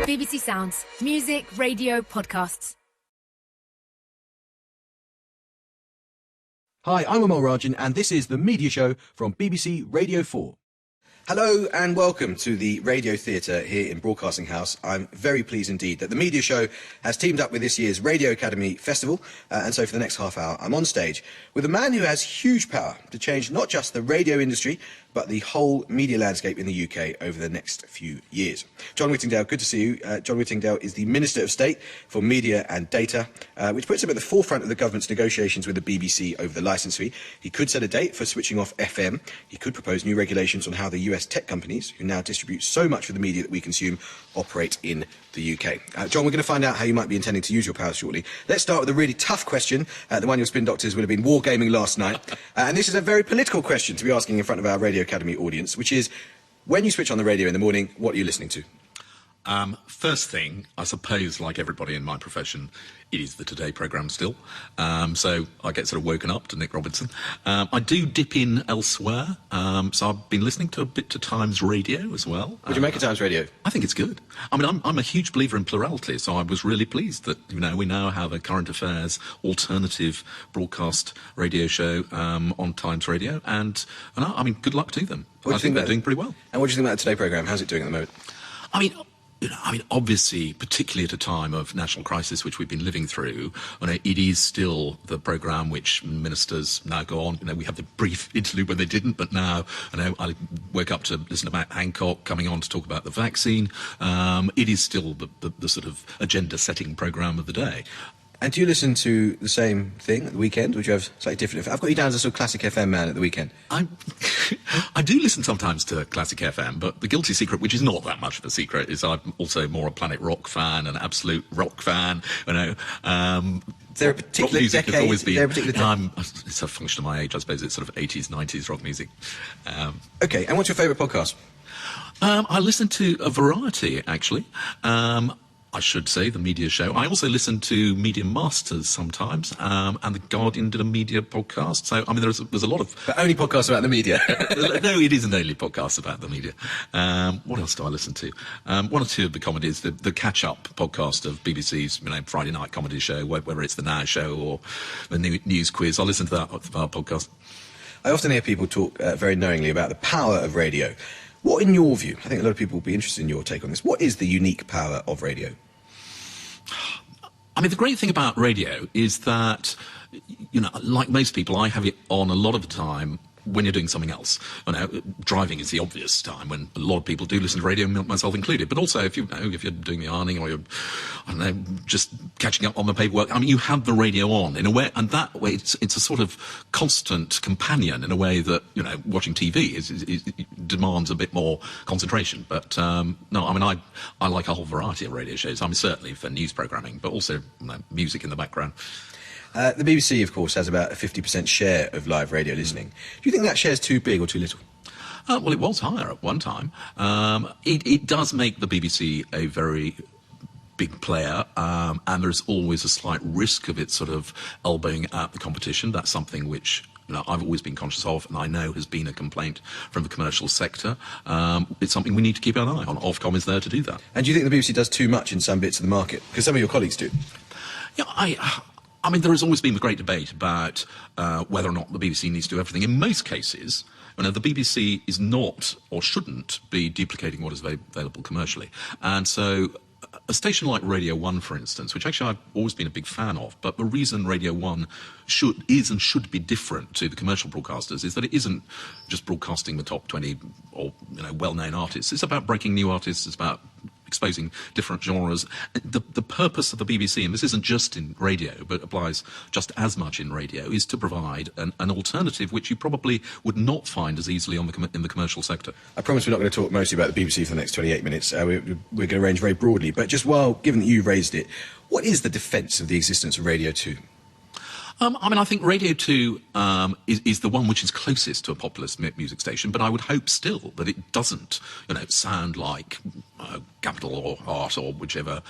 BBC Sounds. Music, radio, podcasts. Hi, I'm Amal Rajan, and this is The Media Show from BBC Radio 4. Hello and welcome to the Radio Theatre here in Broadcasting House. I'm very pleased indeed that The Media Show has teamed up with this year's Radio Academy Festival, and so for the next half hour I'm on stage with a man who has huge power to change not just the radio industry but the whole media landscape in the UK over the next few years. John Whittingdale, good to see you. John Whittingdale is the Minister of State for Media and Data, which puts him at the forefront of the government's negotiations with the BBC over the licence fee. He could set a date for switching off FM. He could propose new regulations on how the US tech companies, who now distribute so much of the media that we consume, operate in the UK. John, we're going to find out how you might be intending to use your powers shortly. Let's start with a really tough question, the one your spin doctors would have been wargaming last night. And this is a very political question to be asking in front of our Radio Academy audience, which is, when you switch on the radio in the morning, what are you listening to? First thing, I suppose, like everybody in my profession, it is the Today programme still. So I get sort of woken up to Nick Robinson. I do dip in elsewhere. So I've been listening to a bit to Times Radio as well. Would you make a Times Radio? I think it's good. I mean, I'm a huge believer in plurality, so I was really pleased that, you know, we now have a current affairs alternative broadcast radio show on Times Radio. And I mean, good luck to them. I think they're doing pretty well. And what do you think about the Today programme? How's it doing at the moment? I mean, obviously, particularly at a time of national crisis, which we've been living through, it is still the programme which ministers now go on. You know, we have the brief interlude when they didn't, but now, I woke up to listen about Hancock coming on to talk about the vaccine. It is still the sort of agenda-setting programme of the day. And do you listen to the same thing at the weekend, or do you have slightly different? I've got you down as a sort of classic FM man at the weekend. I do listen sometimes to classic FM, but the guilty secret, which is not that much of a secret, is I'm also more a Planet Rock fan, an absolute rock fan. You know, there a particular decade? It's a function of my age, I suppose. It's sort of 80s, 90s rock music. Okay, and what's your favourite podcast? I listen to a variety, actually. I should say, The Media Show. I also listen to Media Masters sometimes, and The Guardian did a media podcast. So, I mean, there's a lot of... But only podcasts about the media. No, it isn't only podcasts about the media. What else do I listen to? One or two of the comedies, the catch-up podcast of BBC's Friday night comedy show, whether it's The Now Show or the News Quiz. I listen to that podcast. I often hear people talk very knowingly about the power of radio. What, in your view, I think a lot of people will be interested in your take on this, what is the unique power of radio? I mean, the great thing about radio is that, like most people, I have it on a lot of the time when you're doing something else. Driving is the obvious time when a lot of people do listen to radio, myself included. But also, if you're doing the ironing or you're, just catching up on the paperwork, I mean, you have the radio on in a way, and that way it's a sort of constant companion in a way that watching TV demands a bit more concentration. But no, I mean, I like a whole variety of radio shows. I mean, certainly for news programming, but also music in the background. The BBC, of course, has about a 50% share of live radio listening. Do you think that share is too big or too little? Well, it was higher at one time. It does make the BBC a very big player, and there's always a slight risk of it sort of elbowing at the competition. That's something which I've always been conscious of, and I know has been a complaint from the commercial sector. It's something we need to keep an eye on. Ofcom is there to do that. And do you think the BBC does too much in some bits of the market? Because some of your colleagues do. Yeah, I mean, there has always been the great debate about whether or not the BBC needs to do everything. In most cases, the BBC is not or shouldn't be duplicating what is available commercially. And so a station like Radio 1, for instance, which actually I've always been a big fan of, but the reason Radio 1 should be different to the commercial broadcasters is that it isn't just broadcasting the top 20 or well-known artists. It's about breaking new artists. It's about exposing different genres. The purpose of the BBC, and this isn't just in radio, but applies just as much in radio, is to provide an alternative which you probably would not find as easily in the commercial sector. I promise we're not going to talk mostly about the BBC for the next 28 minutes. We're going to range very broadly. But just given that you raised it, what is the defence of the existence of Radio 2? I mean, I think Radio 2 is the one which is closest to a populist music station, but I would hope still that it doesn't, sound like Capital or Heart or whichever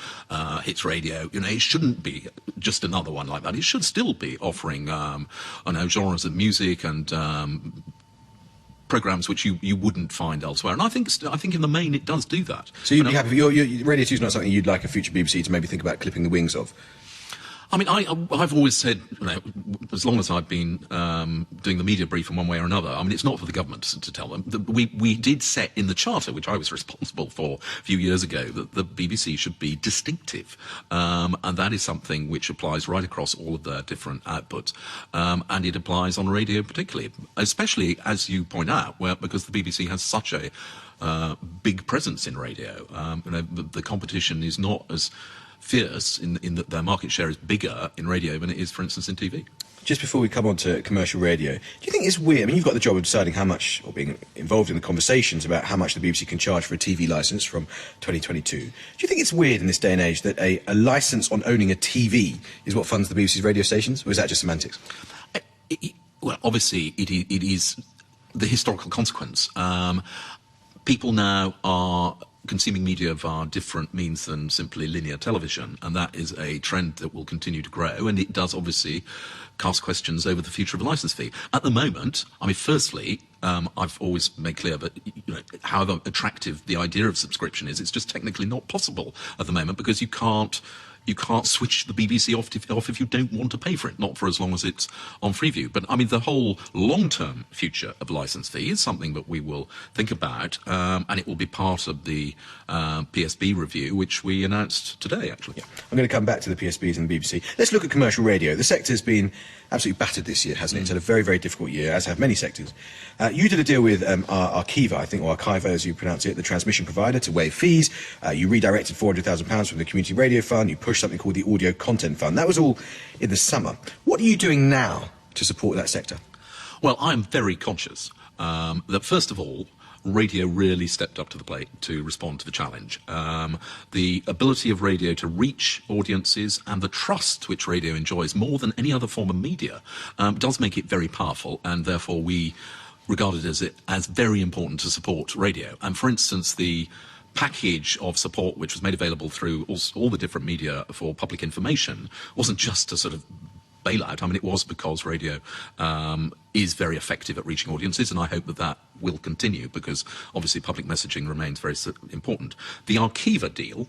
hits radio. It shouldn't be just another one like that. It should still be offering, genres of music and programmes which you wouldn't find elsewhere. And I think in the main it does do that. So you'd be happy. Radio 2 is not something you'd like a future BBC to maybe think about clipping the wings of? I mean, I've always said, as long as I've been doing the media brief in one way or another, I mean, it's not for the government to tell them. We did set in the charter, which I was responsible for a few years ago, that the BBC should be distinctive. And that is something which applies right across all of their different outputs. And it applies on radio particularly, especially, as you point out, because the BBC has such a big presence in radio. The competition is not as fierce in that their market share is bigger in radio than it is, for instance, in TV. Just before we come on to commercial radio, do you think it's weird? I mean, you've got the job of deciding how much, or being involved in the conversations about how much the BBC can charge for a TV licence from 2022. Do you think it's weird in this day and age that a licence on owning a TV is what funds the BBC's radio stations, or is that just semantics? Well, obviously, it is the historical consequence. People now are consuming media via different means than simply linear television, and that is a trend that will continue to grow, and it does obviously cast questions over the future of a licence fee. At the moment, I mean, firstly, I've always made clear that however attractive the idea of subscription is, it's just technically not possible at the moment, because you can't switch the BBC off if you don't want to pay for it, not for as long as it's on Freeview. But, I mean, the whole long-term future of licence fee is something that we will think about, and it will be part of the PSB review, which we announced today, actually. Yeah. I'm going to come back to the PSBs and the BBC. Let's look at commercial radio. The sector's been absolutely battered this year, hasn't it? It's had a very, very difficult year, as have many sectors. You did a deal with Arqiva, I think, or Arqiva, as you pronounce it, the transmission provider, to waive fees. You redirected £400,000 from the Community Radio Fund. You pushed something called the Audio Content Fund. That was all in the summer. What are you doing now to support that sector? Well, I'm very conscious that, first of all, radio really stepped up to the plate to respond to the challenge. The ability of radio to reach audiences and the trust which radio enjoys more than any other form of media does make it very powerful, and therefore we regard it as very important to support radio. And for instance, the package of support which was made available through all the different media for public information wasn't just to sort of bailout. I mean, it was because radio is very effective at reaching audiences, and I hope that will continue, because obviously public messaging remains very important. The Arqiva deal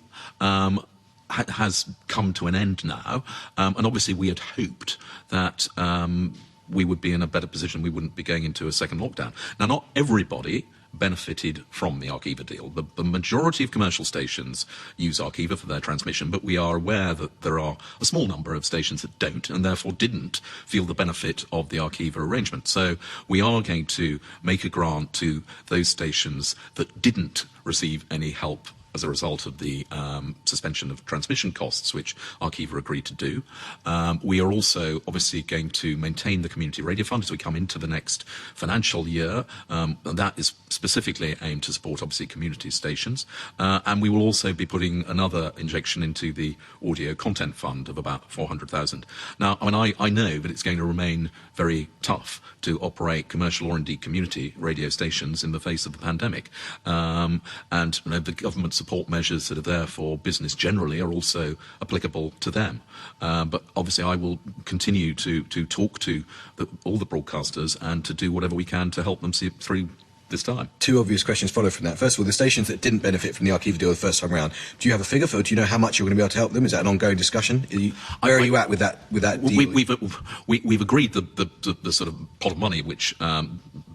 has come to an end now, and obviously we had hoped that we would be in a better position. We wouldn't be going into a second lockdown. Now, not everybody benefited from the Arqiva deal. The majority of commercial stations use Arqiva for their transmission, but we are aware that there are a small number of stations that don't, and therefore didn't feel the benefit of the Arqiva arrangement. So we are going to make a grant to those stations that didn't receive any help as a result of the suspension of transmission costs, which Arqiva agreed to do. We are also obviously going to maintain the Community Radio Fund as we come into the next financial year. And that is specifically aimed to support, obviously, community stations. And we will also be putting another injection into the Audio Content Fund of about 400,000. Now, I mean, I know that it's going to remain very tough to operate commercial or indeed community radio stations in the face of the pandemic. And the government support measures that are there for business generally are also applicable to them. But obviously I will continue to talk to all the broadcasters and to do whatever we can to help them see it through this time. Two obvious questions follow from that. First of all, the stations that didn't benefit from the Arqiva deal the first time around, do you have a figure for? Do you know how much you're going to be able to help them? Is that an ongoing discussion? Where are you at with that deal? We've agreed the sort of pot of money which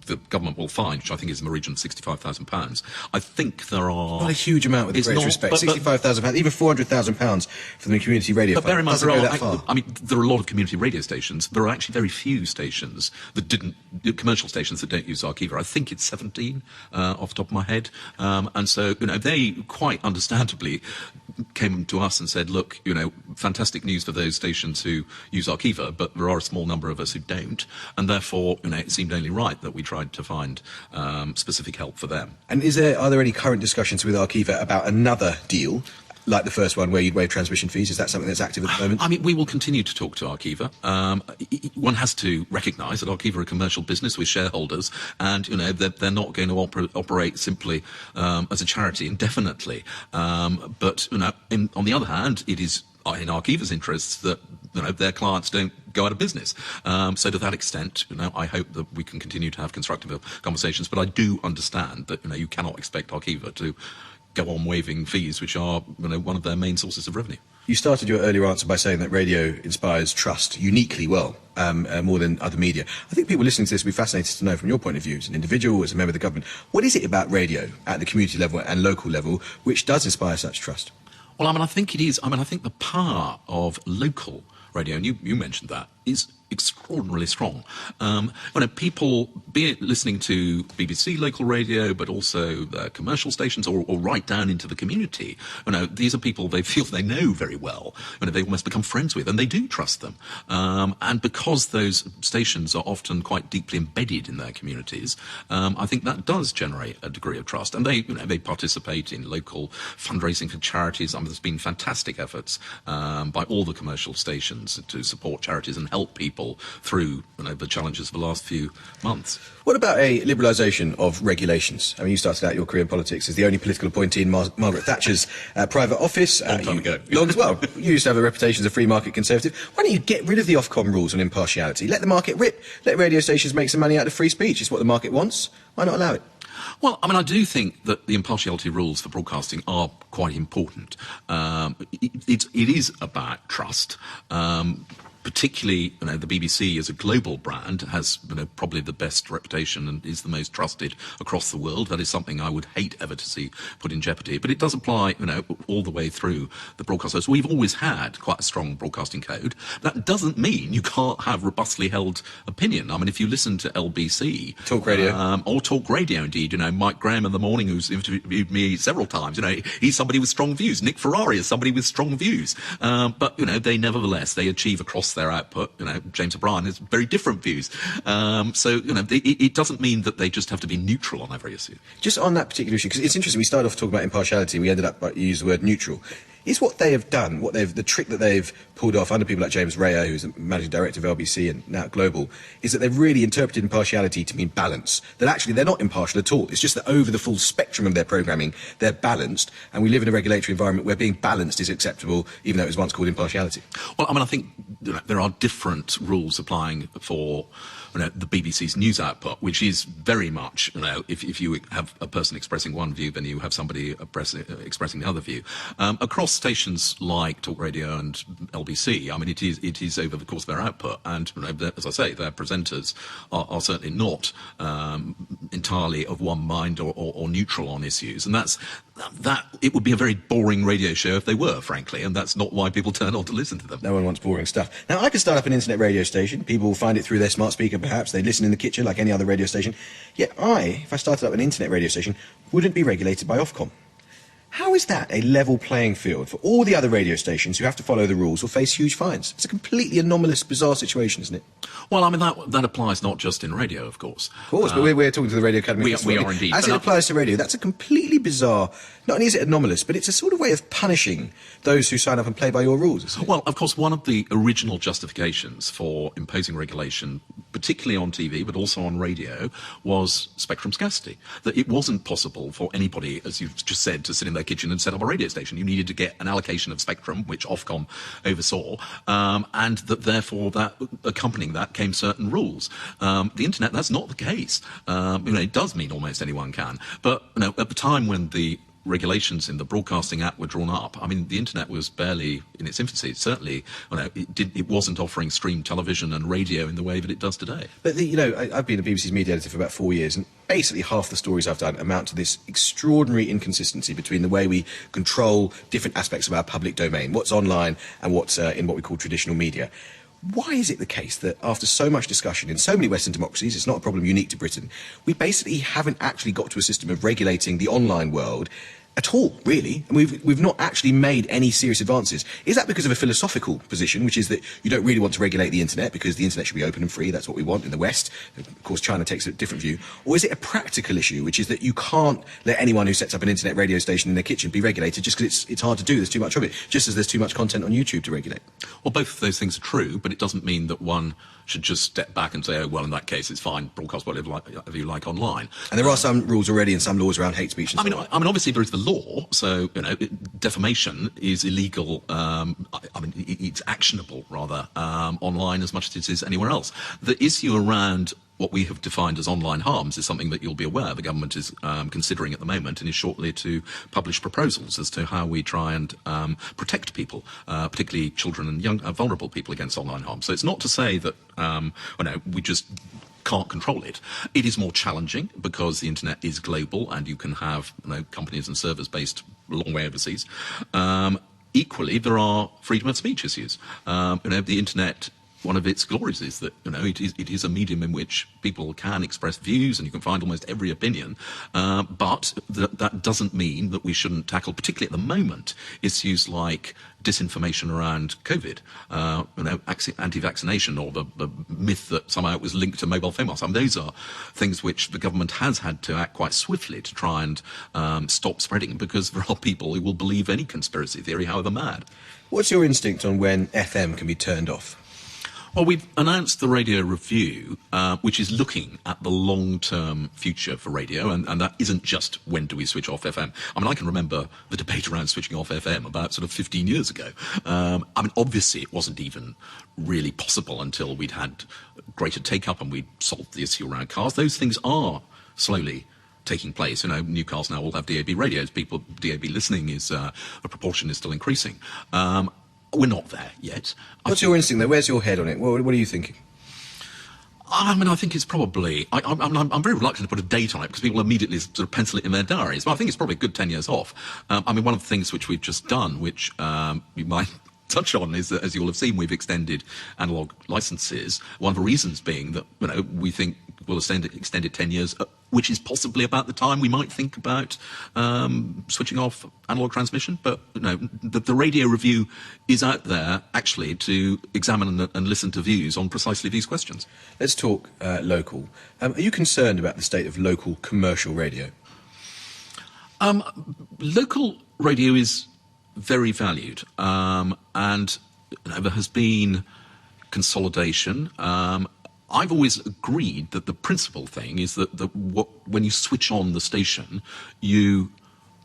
the government will find, which I think is in the region of £65,000. I think there are... Not a huge amount, with the greatest respect. £65,000, even £400,000 for the Community Radio Fund. Bear in mind, doesn't go that far. I mean, there are a lot of community radio stations. There are actually very few stations that commercial stations that don't use Arqiva. I think it's 17 off the top of my head. And so, they quite understandably came to us and said, look, fantastic news for those stations who use Arqiva, but there are a small number of us who don't. And therefore, it seemed only right that we tried to find specific help for them. And are there any current discussions with Arqiva about another deal, like the first one, where you'd waive transmission fees? Is that something that's active at the moment? I mean, we will continue to talk to Arqiva. One has to recognise that Arqiva are a commercial business with shareholders, and they're not going to operate simply as a charity indefinitely. But on the other hand, it is in Arqiva's interests that their clients don't go out of business. So to that extent, I hope that we can continue to have constructive conversations. But I do understand that you cannot expect Arqiva to go on waiving fees, which are one of their main sources of revenue. You started your earlier answer by saying that radio inspires trust uniquely well, more than other media. I think people listening to this will be fascinated to know from your point of view, as an individual, as a member of the government, what is it about radio at the community level and local level which does inspire such trust? Well, I think it is. I think the power of local radio, and you mentioned that, is extraordinarily strong. People, be it listening to BBC local radio, but also commercial stations, or right down into the community, these are people they feel they know very well, they almost become friends with, and they do trust them. And because those stations are often quite deeply embedded in their communities, I think that does generate a degree of trust. And they participate in local fundraising for charities. There's been fantastic efforts by all the commercial stations to support charities and help people through the challenges of the last few months. What about a liberalisation of regulations? You started out your career in politics as the only political appointee in Margaret Thatcher's private office. Long time ago. Long as well. You used to have a reputation as a free market conservative. Why don't you get rid of the Ofcom rules on impartiality? Let the market rip. Let radio stations make some money out of free speech. It's what the market wants. Why not allow it? Well, I do think that the impartiality rules for broadcasting are quite important. It is about trust. Particularly, the BBC as a global brand has probably the best reputation and is the most trusted across the world. That is something I would hate ever to see put in jeopardy. But it does apply, all the way through the broadcasters. We've always had quite a strong broadcasting code. That doesn't mean you can't have robustly held opinion. If you listen to LBC, Talk Radio, or Talk Radio, indeed, Mike Graham in the morning, who's interviewed me several times. He's somebody with strong views. Nick Ferrari is somebody with strong views. But they nevertheless they achieve across their output. James O'Brien has very different views. It doesn't mean that they just have to be neutral on every issue. Just on that particular issue, because it's interesting, we started off talking about impartiality, we ended up by using the word neutral. Is what they have done, the trick that they've pulled off under people like James Rayer, who's the managing director of LBC and now Global, is that they've really interpreted impartiality to mean balance. That actually they're not impartial at all. It's just that over the full spectrum of their programming, they're balanced, and we live in a regulatory environment where being balanced is acceptable, even though it was once called impartiality. Well, I think there are different rules applying for the BBC's news output, which is very much, if you have a person expressing one view, then you have somebody expressing the other view. Across stations like Talk Radio and LBC, it is over the course of their output, and as I say, their presenters are certainly not entirely of one mind or neutral on issues, and that it would be a very boring radio show if they were, frankly, and that's not why people turn on to listen to them. No one wants boring stuff. Now, I could start up an internet radio station. People will find it through their smart speaker, perhaps. They listen in the kitchen like any other radio station. Yet if I started up an internet radio station, wouldn't be regulated by Ofcom. How is that a level playing field for all the other radio stations who have to follow the rules or face huge fines? It's a completely anomalous, bizarre situation, isn't it? Well, that applies not just in radio, of course. Of course, but we're talking to the Radio Academy. We are indeed. As it applies to radio, that's a completely bizarre, not only is it anomalous, but it's a sort of way of punishing those who sign up and play by your rules, isn't it? Well, of course, one of the original justifications for imposing regulation, particularly on TV, but also on radio, was spectrum scarcity. That it wasn't possible for anybody, as you've just said, to sit in their kitchen and set up a radio station. You needed to get an allocation of spectrum, which Ofcom oversaw, and that therefore that accompanying that came certain rules. The internet, that's not the case. It does mean almost anyone can. But at the time when the regulations in the Broadcasting Act were drawn up, the internet was barely in its infancy. Certainly, it wasn't offering streamed television and radio in the way that it does today. But I've been a BBC's media editor for about 4 years, and basically half the stories I've done amount to this extraordinary inconsistency between the way we control different aspects of our public domain, what's online and what's in what we call traditional media. Why is it the case that after so much discussion in so many Western democracies, it's not a problem unique to Britain, we basically haven't actually got to a system of regulating the online world at all, really, and we've not actually made any serious advances? Is that because of a philosophical position, which is that you don't really want to regulate the internet because the internet should be open and free, that's what we want in the West? Of course, China takes a different view. Or is it a practical issue, which is that you can't let anyone who sets up an internet radio station in their kitchen be regulated just because it's hard to do, there's too much of it, just as there's too much content on YouTube to regulate? Well, both of those things are true, but it doesn't mean that one should just step back and say, oh, well, in that case, it's fine, broadcast whatever you like online. And there are some rules already and some laws around hate speech and so on. Obviously there is the law, so defamation is illegal. It's actionable rather online as much as it is anywhere else. The issue around what we have defined as online harms is something that you'll be aware the government is considering at the moment, and is shortly to publish proposals as to how we try and protect people, particularly children and young vulnerable people, against online harm. So it's not to say that we just can't control it. It is more challenging because the internet is global and you can have companies and servers based a long way overseas. Equally, there are freedom of speech issues. The internet, one of its glories is that it is a medium in which people can express views and you can find almost every opinion, but that doesn't mean that we shouldn't tackle, particularly at the moment, issues like disinformation around COVID, anti-vaccination, or the myth that somehow it was linked to mobile phone masts. Those are things which the government has had to act quite swiftly to try and stop spreading, because there are people who will believe any conspiracy theory, however mad. What's your instinct on when FM can be turned off? Well, we've announced the Radio Review, which is looking at the long-term future for radio, and that isn't just when do we switch off FM. I can remember the debate around switching off FM about sort of 15 years ago. Obviously it wasn't even really possible until we'd had greater take-up and we'd solved the issue around cars. Those things are slowly taking place. New cars now all have DAB radios. DAB listening is, a proportion is still increasing. We're not there yet. What's your instinct there? Where's your head on it? What are you thinking? I think it's probably... I'm very reluctant to put a date on it because people immediately sort of pencil it in their diaries. But I think it's probably a good 10 years off. One of the things which we've just done, which you might touch on, is that, as you'll have seen, we've extended analogue licences. One of the reasons being that we think we'll extend it 10 years, which is possibly about the time we might think about switching off analogue transmission. But the Radio Review is out there actually to examine and listen to views on precisely these questions. Let's talk local. Are you concerned about the state of local commercial radio? Local radio is very valued, and there has been consolidation. I've always agreed that the principal thing is that when you switch on the station, you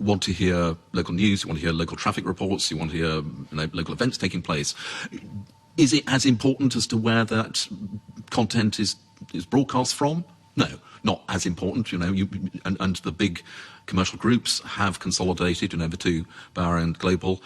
want to hear local news, you want to hear local traffic reports, you want to hear local events taking place. Is it as important as to where that content is broadcast from? No, not as important. And the big commercial groups have consolidated, the two, Bauer and Global.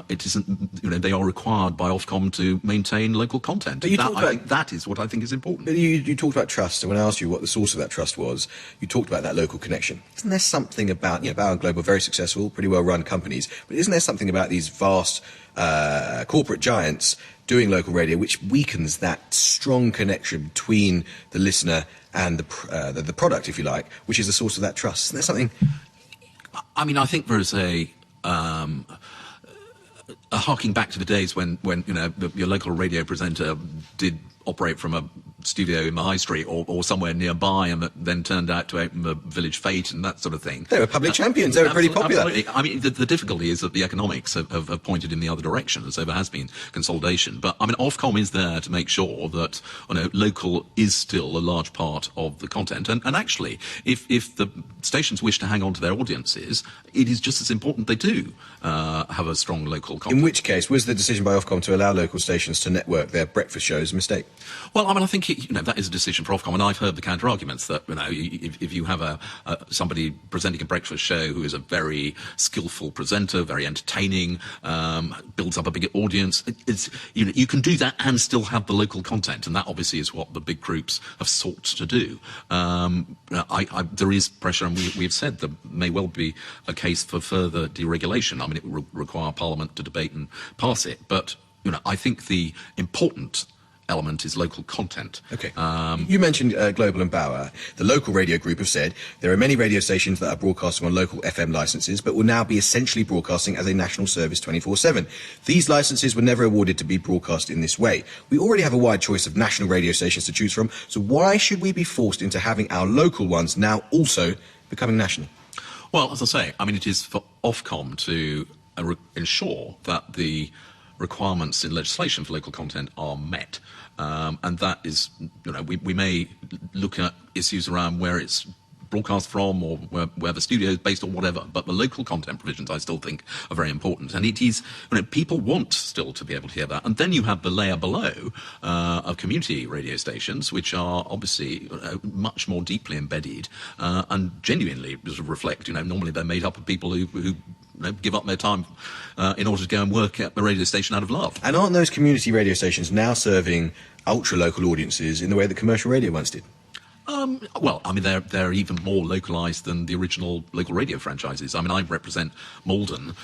It isn't, they are required by Ofcom to maintain local content. But I think that is what I think is important. But you talked about trust, and when I asked you what the source of that trust was, you talked about that local connection. Isn't there something about, Bauer and Global, very successful, pretty well-run companies, but isn't there something about these vast corporate giants doing local radio which weakens that strong connection between the listener and the product, if you like, which is the source of that trust? Isn't there something? I think there is a harking back to the days when your local radio presenter did operate from a studio in the high street or somewhere nearby, and that then turned out to open the village fete and that sort of thing. They were public champions. They were pretty popular. Absolutely. The difficulty is that the economics have pointed in the other direction, so there has been consolidation. But Ofcom is there to make sure that local is still a large part of the content. And actually, if the stations wish to hang on to their audiences, it is just as important they do have a strong local content. In which case, was the decision by Ofcom to allow local stations to network their breakfast shows a mistake? Well, I think that is a decision for Ofcom, and I've heard the counter arguments that if you have somebody presenting a breakfast show who is a very skillful presenter, very entertaining, builds up a big audience, you can do that and still have the local content, and that obviously is what the big groups have sought to do. There is pressure, and we've said there may well be a case for further deregulation. It will require Parliament to debate and pass it, but I think the important element is local content. Okay. You mentioned Global and Bauer. The local radio group have said there are many radio stations that are broadcasting on local FM licences but will now be essentially broadcasting as a national service 24/7. These licences were never awarded to be broadcast in this way. We already have a wide choice of national radio stations to choose from, so why should we be forced into having our local ones now also becoming national? Well, as I say, it is for Ofcom to ensure that the requirements in legislation for local content are met. And that is, we may look at issues around where it's broadcast from, or where the studio is based, or whatever. But the local content provisions, I still think, are very important. And it is, people want still to be able to hear that. And then you have the layer below of community radio stations, which are obviously much more deeply embedded and genuinely sort of reflect, normally they're made up of people who give up their time in order to go and work at the radio station out of love. And aren't those community radio stations now serving ultra-local audiences in the way that commercial radio once did? Well, I mean, they're even more localised than the original local radio franchises. I mean, I represent Malden.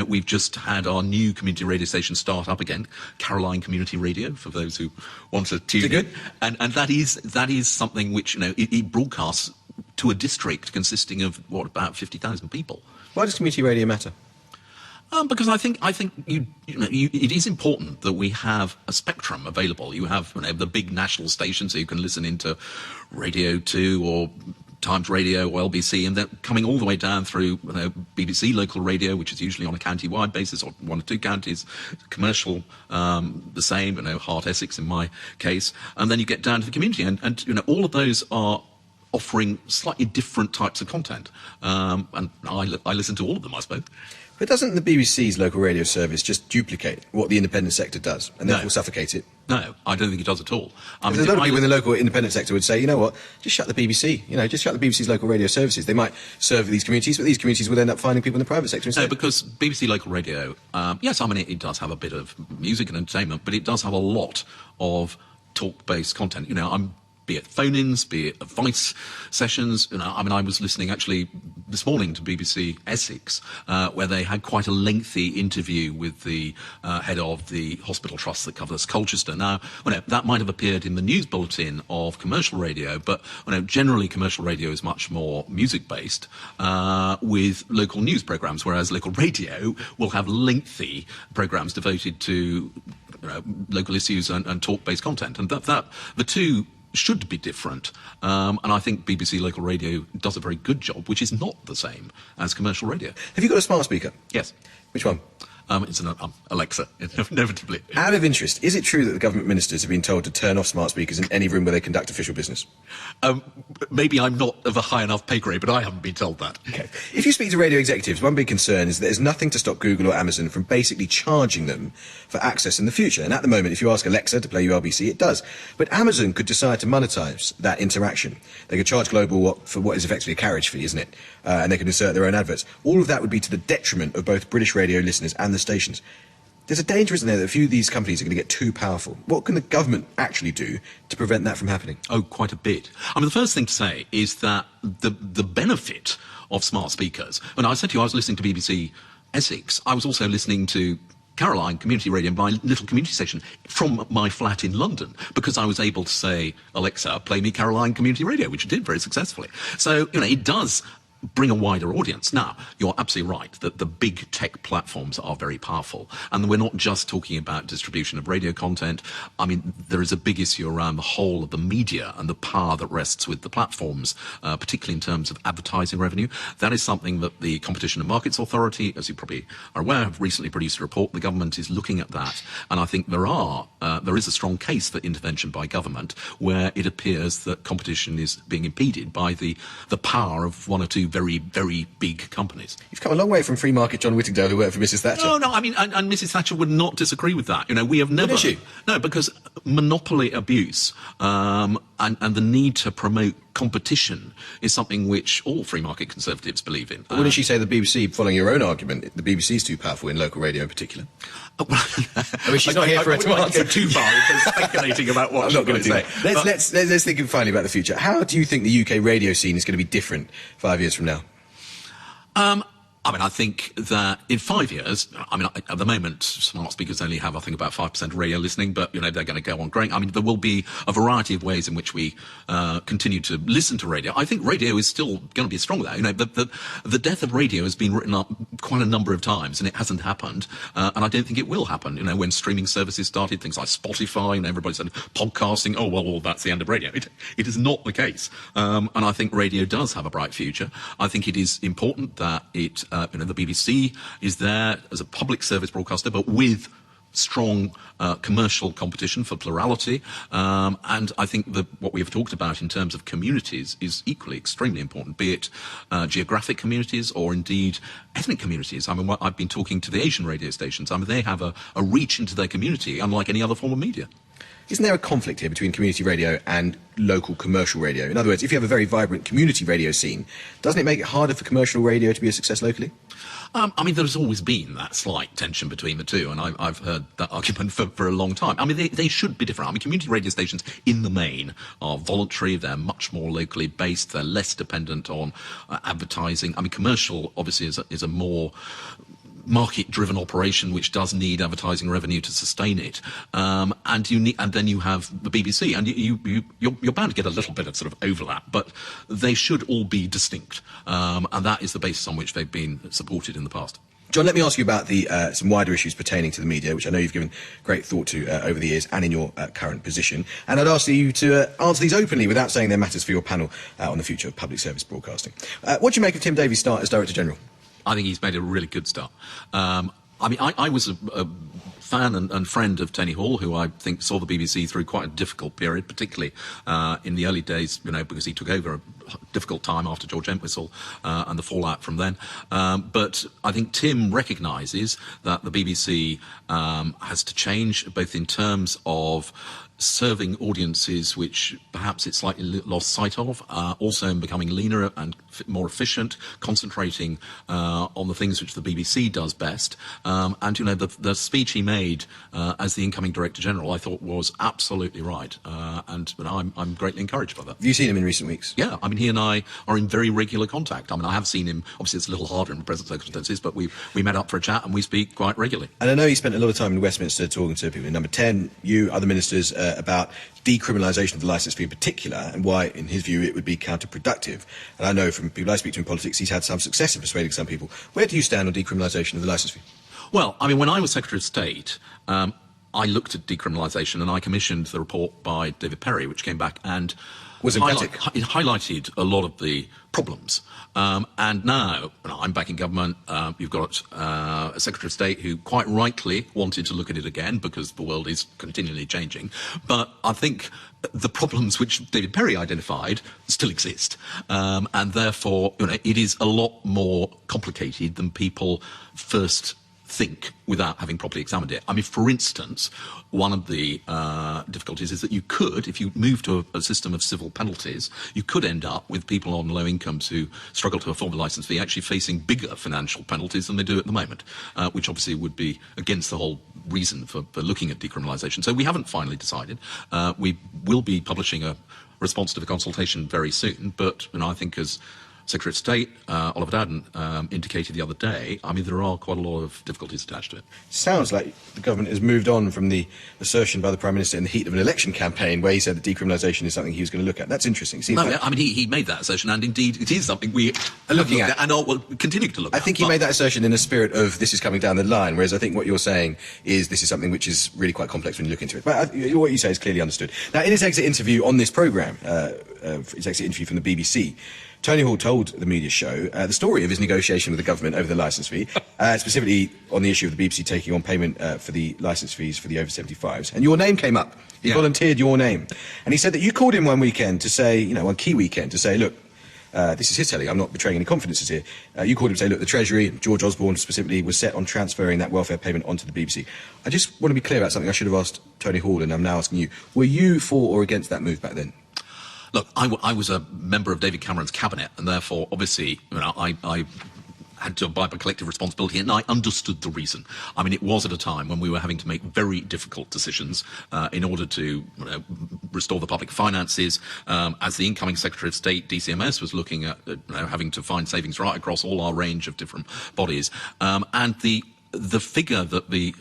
We've just had our new community radio station start up again, Caroline Community Radio, for those who want to tune in. Good? And that is something which, it broadcasts to a district consisting of, about 50,000 people. Why does community radio matter? Because I think it is important that we have a spectrum available. You have the big national stations, so you can listen into Radio 2 or Times Radio or LBC, and they're coming all the way down through BBC local radio, which is usually on a county-wide basis, or one or two counties. Commercial, the same. Hart Essex in my case, and then you get down to the community, and all of those are offering slightly different types of content, and I listen to all of them, I suppose. But doesn't the BBC's local radio service just duplicate what the independent sector does and therefore suffocate it? No, I don't think it does at all. I mean, a lot of people in the local independent sector would say, you know what, just shut the BBC. Just shut the BBC's local radio services. They might serve these communities, but these communities would end up finding people in the private sector instead. No, because BBC local radio, yes, I mean, it does have a bit of music and entertainment, but it does have a lot of talk-based content. Be it phone-ins, be it advice sessions. I was listening actually this morning to BBC Essex, where they had quite a lengthy interview with the head of the hospital trust that covers Colchester. Now, that might have appeared in the news bulletin of commercial radio, but generally commercial radio is much more music-based with local news programmes, whereas local radio will have lengthy programmes devoted to local issues and talk-based content, and that the two should be different, and I think BBC local radio does a very good job, which is not the same as commercial radio. Have you got a smart speaker? Yes. Which one? It's an Alexa, inevitably. Out of interest, is it true that the government ministers have been told to turn off smart speakers in any room where they conduct official business? Maybe I'm not of a high enough pay grade, but I haven't been told that. Okay. If you speak to radio executives, one big concern is that there's nothing to stop Google or Amazon from basically charging them for access in the future. And at the moment, if you ask Alexa to play you LBC, it does. But Amazon could decide to monetize that interaction. They could charge Global for what is effectively a carriage fee, isn't it? And they could insert their own adverts. All of that would be to the detriment of both British radio listeners and the stations. There's a danger, isn't there, that a few of these companies are going to get too powerful. What can the government actually do to prevent that from happening? Oh, quite a bit. I mean, the first thing to say is that the benefit of smart speakers, when I said to you I was listening to BBC Essex, I was also listening to Caroline Community Radio, my little community station, from my flat in London, because I was able to say, Alexa, play me Caroline Community Radio, which it did very successfully. So, it does bring a wider audience. Now, you're absolutely right that the big tech platforms are very powerful, and we're not just talking about distribution of radio content. I mean, there is a big issue around the whole of the media and the power that rests with the platforms, particularly in terms of advertising revenue. That is something that the Competition and Markets Authority, as you probably are aware, have recently produced a report. The government is looking at that, and I think there is a strong case for intervention by government where it appears that competition is being impeded by the power of one or two very, very big companies. You've come a long way from free market John Whittingdale, who worked for Mrs. Thatcher. No, I mean, and Mrs. Thatcher would not disagree with that. We have never... What is she? No, because monopoly abuse and the need to promote competition is something which all free market conservatives believe in. Wouldn't she say the BBC, following your own argument, the BBC is too powerful in local radio in particular? I mean, she's not here for it to answer. Go too far into speculating about what I'm not going to say. Let's think finally about the future. How do you think the UK radio scene is going to be different 5 years from now? I think that in 5 years, at the moment, smart speakers only have, I think, about 5% radio listening, but, they're going to go on growing. There will be a variety of ways in which we continue to listen to radio. I think radio is still going to be strong there. The death of radio has been written up quite a number of times, and it hasn't happened, and I don't think it will happen. When streaming services started, things like Spotify, and everybody said podcasting, oh, well, that's the end of radio. It is not the case, and I think radio does have a bright future. I think it is important that the BBC is there as a public service broadcaster, but with strong commercial competition for plurality, and I think that what we have talked about in terms of communities is equally extremely important, be it geographic communities or indeed ethnic communities. I mean, I've been talking to the Asian radio stations. I mean, they have a reach into their community unlike any other form of media. Isn't there a conflict here between community radio and local commercial radio? In other words, if you have a very vibrant community radio scene, doesn't it make it harder for commercial radio to be a success locally? I mean, there's always been that slight tension between the two, and I've heard that argument for a long time. I mean, they should be different. I mean, community radio stations, in the main, are voluntary. They're much more locally based. They're less dependent on advertising. I mean, commercial, obviously, is a more market-driven operation which does need advertising revenue to sustain it, and then you have the BBC, and you're bound to get a little bit of sort of overlap, but they should all be distinct, and that is the basis on which they've been supported in the past. John, let me ask you about some wider issues pertaining to the media, which I know you've given great thought to over the years and in your current position. And I'd ask you to answer these openly without saying they're matters for your panel on the future of public service broadcasting. What do you make of Tim Davies' start as Director General? I think he's made a really good start. I mean, I was a fan and friend of Tony Hall, who I think saw the BBC through quite a difficult period, particularly in the early days, because he took over a difficult time after George Entwistle and the fallout from then. But I think Tim recognises that the BBC has to change, both in terms of serving audiences which perhaps it's slightly lost sight of, also in becoming leaner and more efficient, concentrating on the things which the BBC does best. And, the speech he made as the incoming Director General, I thought was absolutely right. And I'm greatly encouraged by that. Have you seen him in recent weeks? Yeah, I mean, he and I are in very regular contact. I mean, I have seen him, obviously it's a little harder in the present circumstances, but we met up for a chat and we speak quite regularly. And I know he spent a lot of time in Westminster talking to people in Number 10, you, other ministers, about decriminalisation of the licence fee in particular, and why, in his view, it would be counterproductive. And I know from people I speak to in politics, he's had some success in persuading some people. Where do you stand on decriminalisation of the licence fee? Well, I mean, when I was Secretary of State, I looked at decriminalisation and I commissioned the report by David Perry, which came back and was emphatic. It highlighted a lot of the problems. And now, I'm back in government, you've got a Secretary of State who quite rightly wanted to look at it again because the world is continually changing. But I think the problems which David Perry identified still exist. And therefore, it is a lot more complicated than people first think without having properly examined it. I mean, for instance, one of the difficulties is that you could, if you move to a system of civil penalties, you could end up with people on low incomes who struggle to afford the licence fee actually facing bigger financial penalties than they do at the moment, which obviously would be against the whole reason for looking at decriminalisation. So we haven't finally decided. We will be publishing a response to the consultation very soon, but I think as Secretary of State, Oliver Dowden, indicated the other day, I mean, there are quite a lot of difficulties attached to it. Sounds like the government has moved on from the assertion by the Prime Minister in the heat of an election campaign where he said that decriminalisation is something he was going to look at. That's interesting. I mean, he made that assertion, and indeed it is something we are looking at and will continue to look at. I think he made that assertion in a spirit of this is coming down the line, whereas I think what you're saying is this is something which is really quite complex when you look into it. But what you say is clearly understood. Now, in his exit interview on this programme, his exit interview from the BBC, Tony Hall told the media show the story of his negotiation with the government over the licence fee, specifically on the issue of the BBC taking on payment for the licence fees for the over 75s. And your name came up. He volunteered your name. And he said that you called him one weekend to say, one key weekend, to say, look, this is his telling, I'm not betraying any confidences here. You called him to say, look, the Treasury, George Osborne specifically, was set on transferring that welfare payment onto the BBC. I just want to be clear about something I should have asked Tony Hall, and I'm now asking you. Were you for or against that move back then? Look, I was a member of David Cameron's cabinet, and therefore, obviously, I had to abide by collective responsibility, and I understood the reason. I mean, it was at a time when we were having to make very difficult decisions in order to restore the public finances. As the incoming Secretary of State, DCMS, was looking at having to find savings right across all our range of different bodies. And the figure that the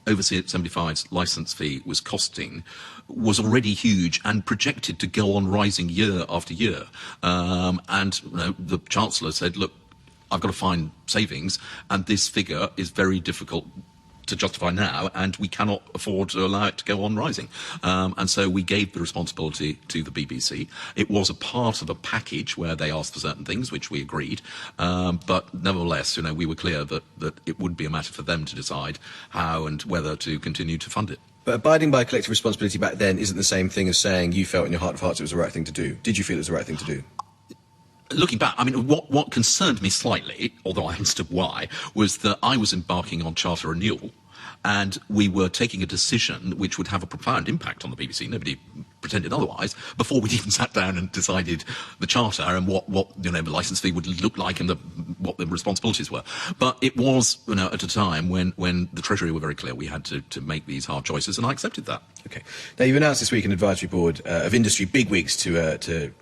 overseas 75's licence fee was costing was already huge and projected to go on rising year after year. And the Chancellor said, look, I've got to find savings, and this figure is very difficult to justify now, and we cannot afford to allow it to go on rising. And so we gave the responsibility to the BBC. It was a part of a package where they asked for certain things, which we agreed. But nevertheless, we were clear that it would be a matter for them to decide how and whether to continue to fund it. But abiding by collective responsibility back then isn't the same thing as saying you felt in your heart of hearts it was the right thing to do. Did you feel it was the right thing to do? Looking back, what concerned me slightly, although I understood why, was that I was embarking on charter renewal, and we were taking a decision which would have a profound impact on the BBC. Nobody pretended otherwise, before we'd even sat down and decided the charter and what the licence fee would look like and what the responsibilities were. But it was, at a time when the Treasury were very clear we had to make these hard choices, and I accepted that. Okay. Now, you've announced this week an advisory board of industry bigwigs to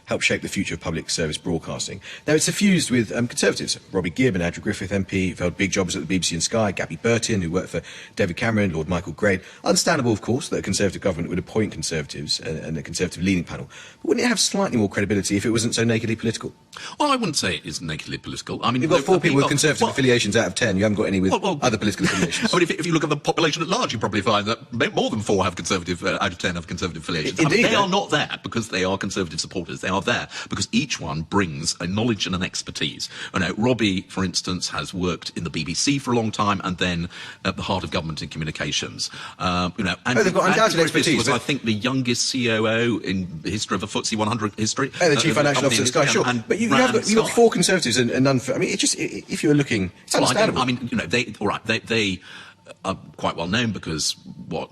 help shape the future of public service broadcasting. Now, it's suffused with Conservatives. Robbie Gibb and Andrew Griffith MP, who've held big jobs at the BBC and Sky, Gabby Burton, who worked for David Cameron, Lord Michael Grade. Understandable, of course, that a Conservative government would appoint Conservatives and a Conservative-leaning panel. But wouldn't it have slightly more credibility if it wasn't so nakedly political? Well, I wouldn't say it is nakedly political. You've got 4 people with Conservative affiliations out of 10. You haven't got any with other political affiliations. If you look at the population at large, you probably find that more than 4 have Conservative, out of 10 have Conservative affiliations. Indeed, they are not there because they are Conservative supporters. They are there because each one brings a knowledge and an expertise. Robbie, for instance, has worked in the BBC for a long time and then at the heart of government and communications. They've got undoubted expertise. Was, I think, the youngest COO in the history of a FTSE 100 history. The chief financial officer of Sky, sure. But you've got 4 Conservatives and none for... if you were looking... It's understandable. They are quite well known because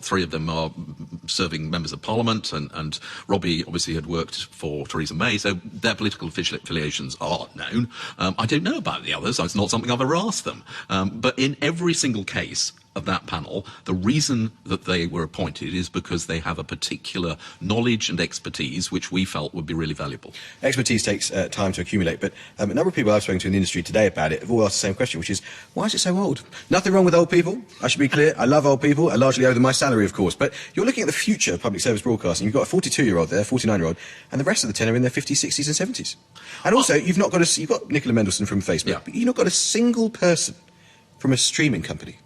3 of them are serving members of Parliament, and Robbie obviously had worked for Theresa May, so their political affiliations are known. I don't know about the others. It's not something I've ever asked them. But in every single case of that panel, the reason that they were appointed is because they have a particular knowledge and expertise which we felt would be really valuable. Expertise takes time to accumulate, but a number of people I've spoken to in the industry today about it have all asked the same question, which is, why is it so old? Nothing wrong with old people. I should be clear. I love old people. I largely owe them my salary, of course. But you're looking at the future of public service broadcasting. You've got a 42-year-old there, 49-year-old, and the rest of the 10 are in their 50s, 60s and 70s. And also, you've got Nicola Mendelsohn from Facebook, but you've not got a single person from a streaming company,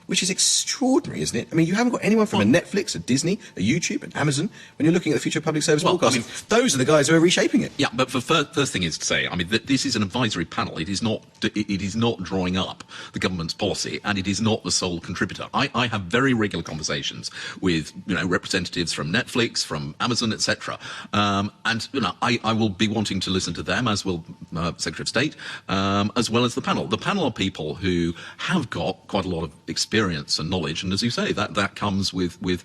which is extraordinary, isn't it? You haven't got anyone from a Netflix, a Disney, a YouTube, an Amazon, when you're looking at the future of public service broadcasting. Those are the guys who are reshaping it. Yeah, but first thing is to say, that this is an advisory panel. It is not drawing up the government's policy, and it is not the sole contributor. I have very regular conversations with representatives from Netflix, from Amazon, etc. And I will be wanting to listen to them, as will Secretary of State, as well as the panel. The panel are people who have got quite a lot of experience and knowledge, and as you say, that comes with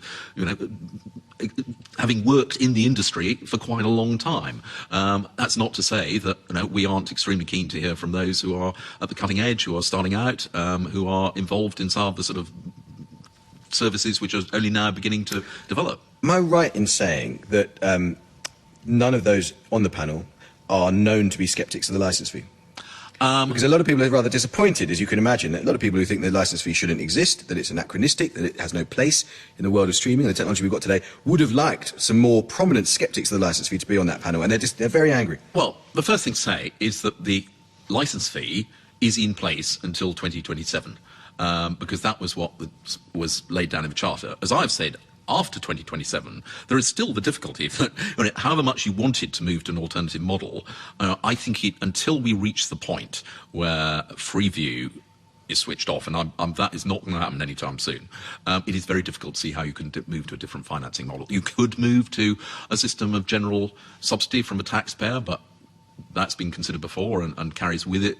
having worked in the industry for quite a long time. That's not to say that we aren't extremely keen to hear from those who are at the cutting edge, who are starting out, who are involved in some of the sort of services which are only now beginning to develop. Am I right in saying that none of those on the panel are known to be sceptics of the licence fee? Because a lot of people are rather disappointed, as you can imagine. A lot of people who think the licence fee shouldn't exist, that it's anachronistic, that it has no place in the world of streaming and the technology we've got today, would have liked some more prominent sceptics of the licence fee to be on that panel, and they're very angry. Well, the first thing to say is that the licence fee is in place until 2027, because that was what was laid down in the Charter. As I've said, after 2027, there is still the difficulty that however much you wanted to move to an alternative model, I think until we reach the point where Freeview is switched off, and that is not going to happen anytime soon, it is very difficult to see how you can move to a different financing model. You could move to a system of general subsidy from a taxpayer, but that's been considered before and carries with it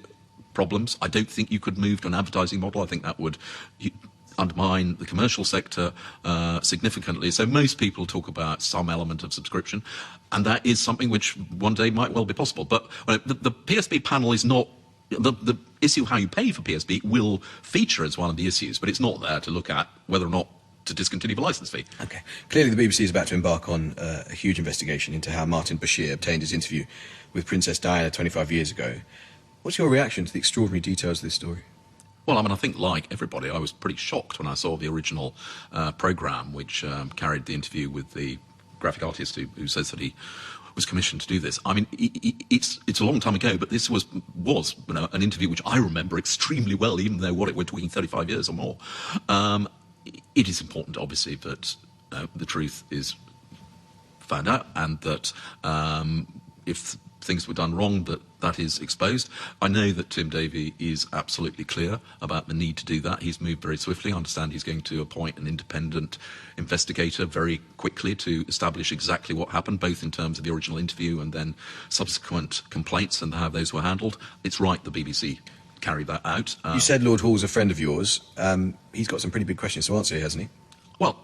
problems. I don't think you could move to an advertising model. I think that would undermine the commercial sector significantly. So most people talk about some element of subscription, and that is something which one day might well be possible. But the PSB panel is not... The issue of how you pay for PSB will feature as one of the issues, but it's not there to look at whether or not to discontinue the licence fee. OK. Clearly the BBC is about to embark on a huge investigation into how Martin Bashir obtained his interview with Princess Diana 25 years ago. What's your reaction to the extraordinary details of this story? Well, I think like everybody, I was pretty shocked when I saw the original programme, which carried the interview with the graphic artist who says that he was commissioned to do this. I mean, it's a long time ago, but this was an interview which I remember extremely well, even though we're talking 35 years or more. It is important, obviously, that the truth is found out, and that if things were done wrong, that is exposed. I know that Tim Davie is absolutely clear about the need to do that. He's moved very swiftly. I understand he's going to appoint an independent investigator very quickly to establish exactly what happened, both in terms of the original interview and then subsequent complaints and how those were handled. It's right the BBC carry that out. You said Lord Hall's a friend of yours. He's got some pretty big questions to answer here, hasn't he? Well,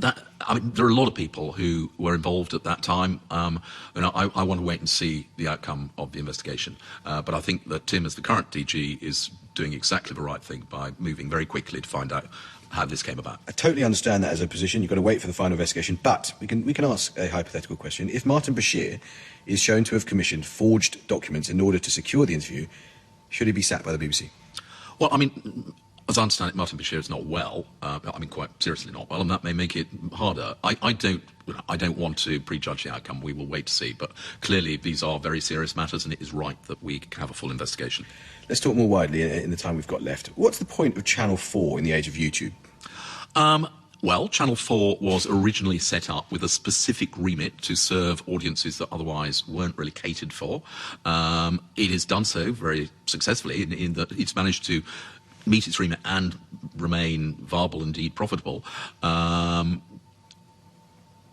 there are a lot of people who were involved at that time. I want to wait and see the outcome of the investigation. But I think that Tim, as the current DG, is doing exactly the right thing by moving very quickly to find out how this came about. I totally understand that as a position. You've got to wait for the final investigation. But we can ask a hypothetical question. If Martin Bashir is shown to have commissioned forged documents in order to secure the interview, should he be sacked by the BBC? Well, I mean, as I understand it, Martin Bashir is not well. Quite seriously not well, and that may make it harder. I don't want to prejudge the outcome. We will wait to see. But clearly, these are very serious matters, and it is right that we have a full investigation. Let's talk more widely in the time we've got left. What's the point of Channel 4 in the age of YouTube? Well, Channel 4 was originally set up with a specific remit to serve audiences that otherwise weren't really catered for. It has done so very successfully in that it's managed to meet its remit and remain viable, indeed profitable.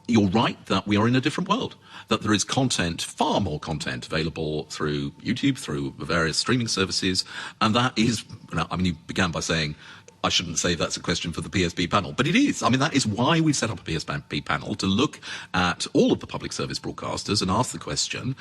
You're right that we are in a different world, that there is content, far more content available through YouTube, through various streaming services, and that is, you began by saying, I shouldn't say that's a question for the PSB panel, but it is. I mean, that is why we set up a PSB panel, to look at all of the public service broadcasters and ask the question,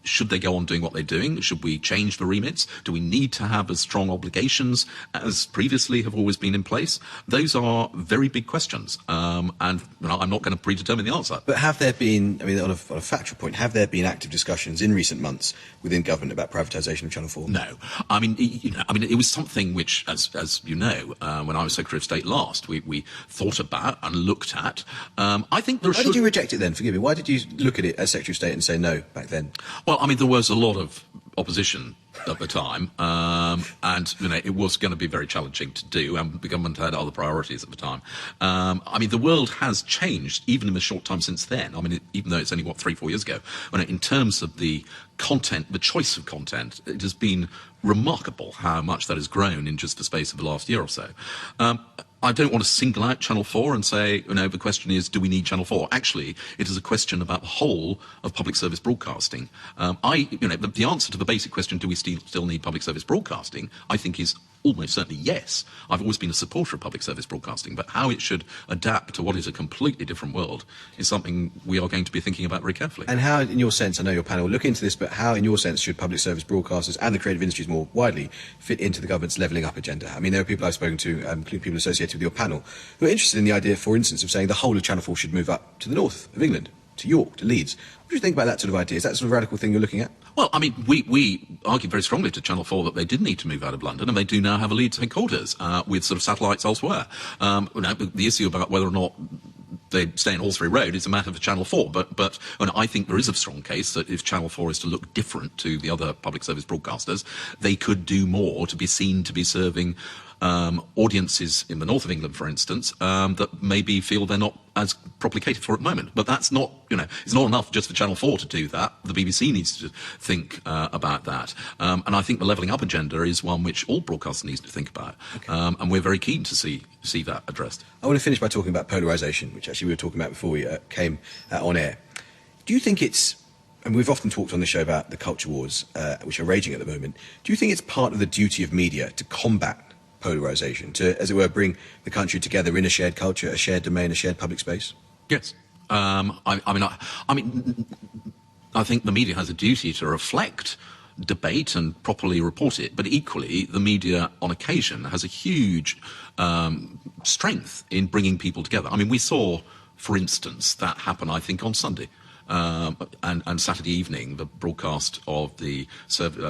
should they go on doing what they're doing? Should we change the remits? Do we need to have as strong obligations as previously have always been in place? Those are very big questions, and I'm not going to predetermine the answer. But have there been, on a factual point, have there been active discussions in recent months within government about privatisation of Channel 4? No. It was something which, as you know, when I was Secretary of State last, we thought about and looked at. I think there Why did you reject it then? Forgive me. Why did you look at it as Secretary of State and say no back then? Well, there was a lot of opposition at the time, and it was going to be very challenging to do, and the government had other priorities at the time. The world has changed even in the short time since then. Even though it's only 3-4 years ago, in terms of the content, the choice of content, it has been remarkable how much that has grown in just the space of the last year or so. I don't want to single out Channel 4 and say, the question is, do we need Channel 4? Actually, it is a question about the whole of public service broadcasting. The answer to the basic question, do we still need public service broadcasting, I think is almost certainly yes. I've always been a supporter of public service broadcasting, but how it should adapt to what is a completely different world is something we are going to be thinking about very carefully. And how, in your sense, I know your panel will look into this, but how, in your sense, should public service broadcasters and the creative industries more widely fit into the government's levelling up agenda? There are people I've spoken to, including people associated with your panel, who are interested in the idea, for instance, of saying the whole of Channel 4 should move up to the north of England, to York, to Leeds. What do you think about that sort of idea? Is that sort of radical thing you're looking at? Well, we argued very strongly to Channel 4 that they did need to move out of London, and they do now have a Leeds headquarters with sort of satellites elsewhere. The issue about whether or not they stay in Halsbury Road is a matter for Channel 4, but I think there is a strong case that if Channel 4 is to look different to the other public service broadcasters, they could do more to be seen to be serving audiences in the north of England, for instance, that maybe feel they're not as properly catered for at the moment. But that's not, it's not enough just for Channel 4 to do that. The BBC needs to think about that. And I think the levelling up agenda is one which all broadcasters need to think about. Okay. And we're very keen to see that addressed. I want to finish by talking about polarisation, which actually we were talking about before we came on air. Do you think it's, and we've often talked on the show about the culture wars, which are raging at the moment, do you think it's part of the duty of media to combat polarisation, to, as it were, bring the country together in a shared culture, a shared domain, a shared public space? Yes. I think the media has a duty to reflect debate and properly report it, but equally the media on occasion has a huge strength in bringing people together. We saw, for instance, that happen, I think, on Sunday. And Saturday evening, the broadcast of the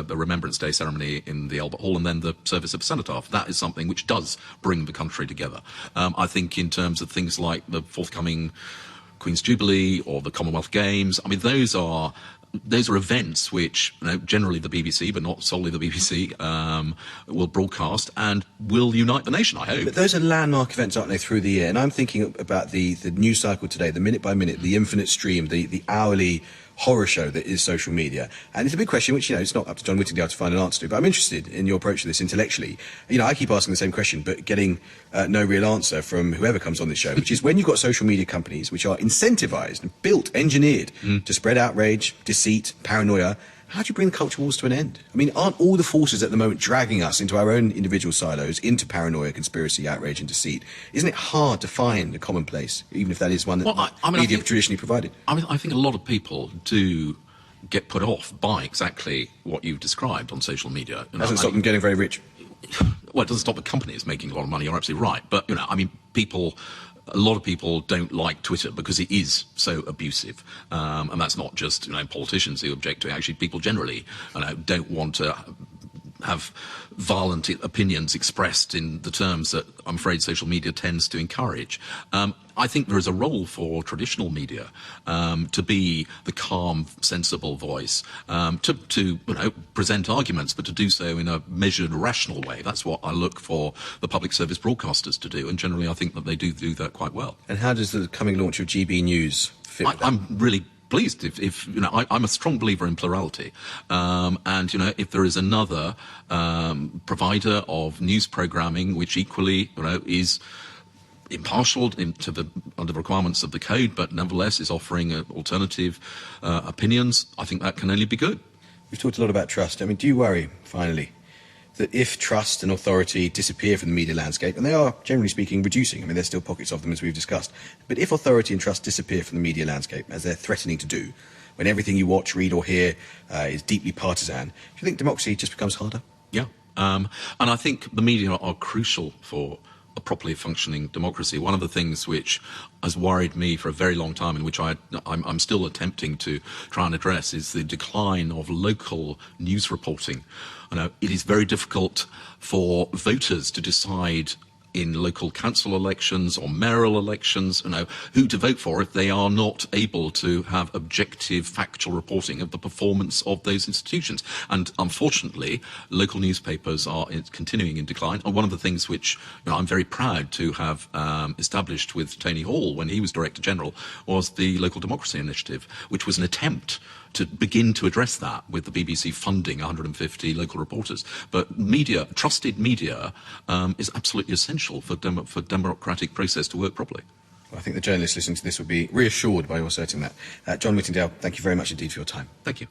Remembrance Day ceremony in the Albert Hall, and then the service of the Cenotaph. That is something which does bring the country together. I think in terms of things like the forthcoming Queen's Jubilee or the Commonwealth Games. I mean, those are events which generally the BBC, but not solely the BBC, will broadcast and will unite the nation, I hope. But those are landmark events, aren't they, through the year? And I'm thinking about the news cycle today, the minute by minute, the infinite stream, the hourly horror show that is social media. And it's a big question which, it's not up to John Whittingdale to find an answer to, but I'm interested in your approach to this intellectually. I keep asking the same question, but getting no real answer from whoever comes on this show, which is when you've got social media companies which are incentivized and built, engineered to spread outrage, deceit, paranoia, how do you bring the culture wars to an end? I mean, aren't all the forces at the moment dragging us into our own individual silos, into paranoia, conspiracy, outrage and deceit? Isn't it hard to find a common place, even if that is one that media have traditionally provided? I think a lot of people do get put off by exactly what you've described on social media. Doesn't stop them getting very rich. Well, it doesn't stop the companies making a lot of money, you're absolutely right. But, a lot of people don't like Twitter because it is so abusive. And that's not just, politicians who object to it. Actually, people generally don't want to have violent opinions expressed in the terms that I'm afraid social media tends to encourage. I think there is a role for traditional media to be the calm, sensible voice, to present arguments, but to do so in a measured, rational way. That's what I look for the public service broadcasters to do, and generally I think that they do that quite well. And how does the coming launch of GB News fit with that? I'm really pleased if I'm a strong believer in plurality, and if there is another provider of news programming which equally is impartial under the requirements of the code, but nevertheless is offering alternative opinions, I think that can only be good. We've talked a lot about trust. I mean, do you worry, finally, that if trust and authority disappear from the media landscape, and they are, generally speaking, reducing, there's still pockets of them as we've discussed, but if authority and trust disappear from the media landscape, as they're threatening to do, when everything you watch, read or hear is deeply partisan, do you think democracy just becomes harder? Yeah, and I think the media are crucial for a properly functioning democracy. One of the things which has worried me for a very long time, and which I'm still attempting to try and address, is the decline of local news reporting. It is very difficult for voters to decide in local council elections or mayoral elections, who to vote for if they are not able to have objective, factual reporting of the performance of those institutions. And unfortunately, local newspapers are continuing in decline. And one of the things which I'm very proud to have established with Tony Hall when he was Director General was the Local Democracy Initiative, which was an attempt to begin to address that with the BBC funding 150 local reporters. But trusted media, is absolutely essential for democratic process to work properly. Well, I think the journalists listening to this will be reassured by your asserting that. John Whittingdale, thank you very much indeed for your time. Thank you.